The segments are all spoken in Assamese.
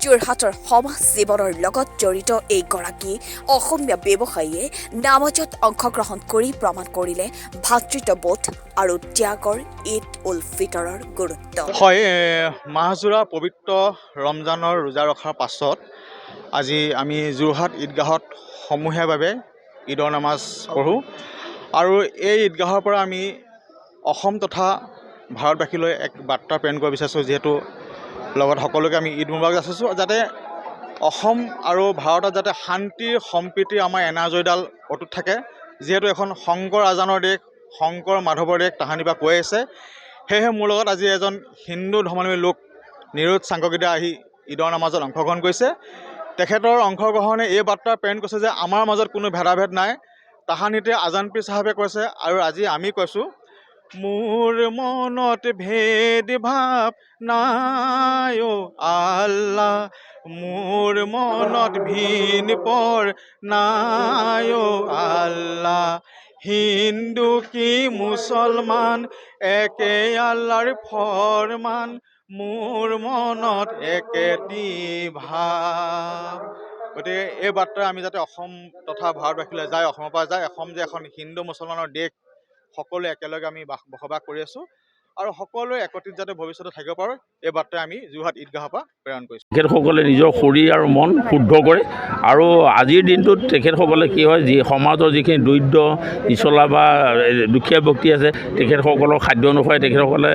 যোৰহাটৰ সমাজ জীৱনৰ লগত জড়িত এইগৰাকী অসমীয়া ব্যৱসায়ীয়ে নামাজত অংশগ্ৰহণ কৰি প্ৰমাণ কৰিলে ভাতৃত্ববোধ আৰু ত্যাগৰ ঈদ উল ফিতৰৰ গুৰুত্ব। হয়, মাহজোৰা পবিত্ৰ ৰমজানৰ ৰোজা ৰখাৰ পাছত আজি আমি যোৰহাট ঈদগাহত সমূহীয়াভাৱে ঈদৰ নামাজ পঢ়োঁ আৰু এই ঈদগাহৰ পৰা আমি অসম তথা ভাৰতবাসীলৈ এক বাৰ্তা প্ৰেৰণ কৰিব বিচাৰিছোঁ, যিহেতু লগত সকলোকে আমি ঈদ মুবাৰক যাচিছোঁ, যাতে অসম আৰু ভাৰতত যাতে শান্তি সম্প্ৰীতি আমাৰ এনাজৰীডাল অটুট থাকে। যিহেতু এখন শংকৰ আজানৰ দেশ, শংকৰ মাধৱৰ দেশ তাহানিৰ পৰা কৈ আছে। সেয়েহে মোৰ লগত আজি এজন হিন্দু ধৰ্মাৱলম্বী লোক নিৰোধ চাংকগিদা আহি ঈদৰ নামাজত অংশগ্ৰহণ কৰিছে। তেখেতৰ অংশগ্ৰহণে এই বাৰ্তা প্ৰেৰণ কৰিছে যে আমাৰ মাজত কোনো ভেদাভেদ নাই। তাহানিতে আজান পীৰ চাহাবে কৈছে আৰু আজি আমি কৈছোঁ, মোৰ মনত ভেদ ভাৱ নাই অ' আল্লাহ, মোৰ মনত ভিন পৰ নাই অ' আল্লাহ, হিন্দু কি মুছলমান একে আল্লাহৰ ফৰমান, মোৰ মনত একেটি ভাৱ। গতিকে এই বাৰ্তা আমি যাতে অসম তথা ভাৰতবাসীলৈ যায়, অসমৰ পৰা যায়। অসম যে এখন হিন্দু মুছলমানৰ দেশ, সকলোৱে একেলগে আমি বসবাস কৰি আছোঁ আৰু সকলোৱে একত্ৰিত যাতে ভৱিষ্যতে থাকিব পাৰোঁ, এই বাৰ্তাই আমি যোৰহাট ঈদগাহৰ পৰা প্ৰেৰণ কৰিছোঁ। তেখেতসকলে নিজৰ শৰীৰ আৰু মন শুদ্ধ কৰে আৰু আজিৰ দিনটোত তেখেতসকলে কি হয়, যি সমাজৰ যিখিনি দৰিদ্ৰ নিচলা বা দুখীয়া ব্যক্তি আছে, তেখেতসকলৰ খাদ্য অনুসাৰে তেখেতসকলে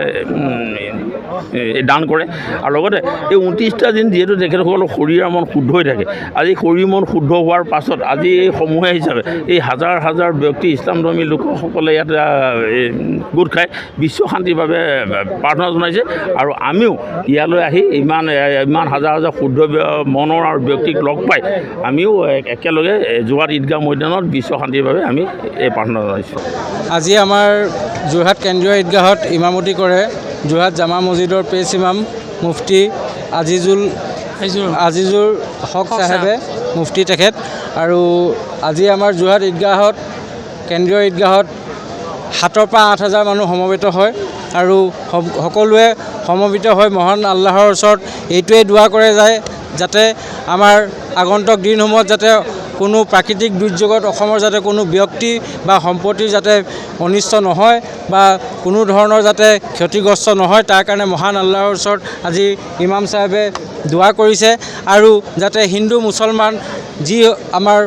দান কৰে। আৰু লগতে এই 29টা দিন যিহেতু তেখেতসকলৰ শৰীৰ আৰু মন শুদ্ধ হৈ থাকে, আজি শৰীৰ মন শুদ্ধ হোৱাৰ পাছত আজি এই সমূহীয়া হিচাপে এই হাজাৰ হাজাৰ ব্যক্তি ইছলামধৰ্মী লোকসকলে ইয়াত গোট খাই বিশ্ব শান্তিৰ বাবে প্ৰাৰ্থনা জনাইছে। আৰু আমিও ইয়ালৈ আহি ইমান হাজাৰ হাজাৰ শুদ্ধ মনৰ আৰু ব্যক্তিক লগ পাই আমিও একেলগে যোৰহাট ঈদগাহ মৈদানত বিশ্ব শান্তিৰ বাবে আমি এই প্ৰাৰ্থনা জনাইছোঁ। আজি আমাৰ যোৰহাট কেন্দ্ৰীয় ঈদগাহত ইমামতি কৰে যোৰহাট জামা মছজিদৰ পেছ ইমাম মুফতি আজিজুৰ হক চাহেবে, মুফতি তেখেত। আৰু আজি আমাৰ যোৰহাট ঈদগাহত কেন্দ্ৰীয় ঈদগাহত 7,000 পৰা 8,000 মানুহ সমবেত হয় আৰু সকলোৱে সমবেত হৈ মহান আল্লাহৰ ওচৰত এইটোৱে দোৱা কৰে যায় যাতে আমাৰ আগন্তুক দিনসমূহত যাতে কোনো প্ৰাকৃতিক দুৰ্যোগত অসমৰ যাতে কোনো ব্যক্তি বা সম্পত্তিৰ যাতে অনিষ্ট নহয় বা কোনো ধৰণৰ যাতে ক্ষতিগ্ৰস্ত নহয়, তাৰ কাৰণে মহান আল্লাহৰ ওচৰত আজি ইমাম চাহেবে দোৱা কৰিছে। আৰু যাতে হিন্দু মুছলমান যি আমাৰ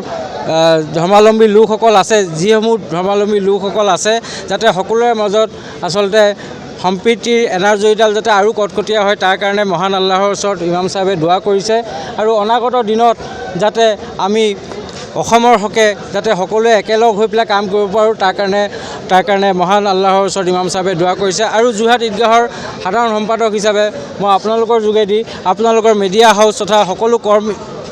ধৰ্মাৱলম্বী লোকসকল আছে, যিসমূহ ধৰ্মাৱলম্বী লোকসকল আছে, যাতে সকলোৰে মাজত আচলতে সম্প্ৰীতিৰ এনাজৰীডাল যাতে আৰু কটকটীয়া হয়, তাৰ কাৰণে মহান আল্লাহৰ ওচৰত ইমাম চাহেবে দোৱা কৰিছে। আৰু অনাগত দিনত যাতে আমি অসমৰ হকে যাতে সকলোৱে একেলগ হৈ পেলাই কাম কৰিব পাৰোঁ, তাৰ কাৰণে মহান আল্লাহৰ ওচৰত ইমাম চাহেবে দোৱা কৰিছে। আৰু যোৰহাট ঈদগাহৰ সাধাৰণ সম্পাদক হিচাপে মই আপোনালোকৰ যোগেদি আপোনালোকৰ মিডিয়া হাউচ তথা সকলো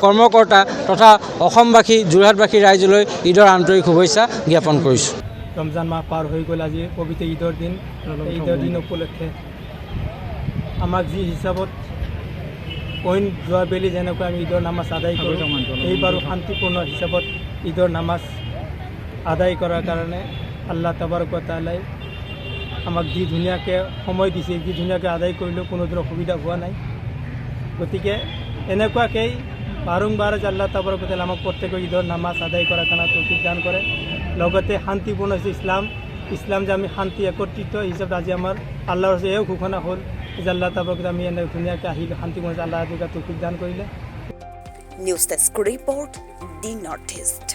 কৰ্মকৰ্তা তথা অসমবাসী যোৰহাটবাসী ৰাইজলৈ ঈদৰ আন্তৰিক শুভেচ্ছা জ্ঞাপন কৰিছোঁ। ৰমজান মাহ পাৰ হৈ গ'ল, আজি পবিত্ৰ ঈদৰ দিন। ঈদৰ দিন উপলক্ষে আমাক যি হিচাপত যোৱাবেলি যেনেকৈ আমি ঈদৰ নামাজ আদায় কৰোঁ, এইবাৰো শান্তিপূৰ্ণ হিচাপত ঈদৰ নামাজ আদায় কৰাৰ কাৰণে আল্লাহ তাবাৰক ৱা তাআলাই আমাক যি ধুনীয়াকৈ সময় দিছে, যি ধুনীয়াকৈ আদায় কৰিলেও কোনো ধৰণৰ অসুবিধা হোৱা নাই। গতিকে এনেকুৱাকৈ বাৰম্বাৰ আল্লাহ তাবাৰক ৱা তাআলাই আমাক প্ৰত্যেকৰ ঈদৰ নামাজ আদায় কৰাৰ কাৰণে তৌফিক দান কৰে। লগতে শান্তিপূৰ্ণ হৈছে ইছলাম যে আমি শান্তি একত্ৰিত হিচাপে আজি আমাৰ আল্লাহৰ ওচৰত এও ঘোষণা হ'ল যে আল্লাহ তাবাৰক এনে ধুনীয়াকৈ আহিলে শান্তিপূৰ্ণ আল্লাহ তৌফিক দান কৰিলে। নিউজ ডেস্ক ৰিপৰ্ট, দি নৰ্থ ইষ্ট।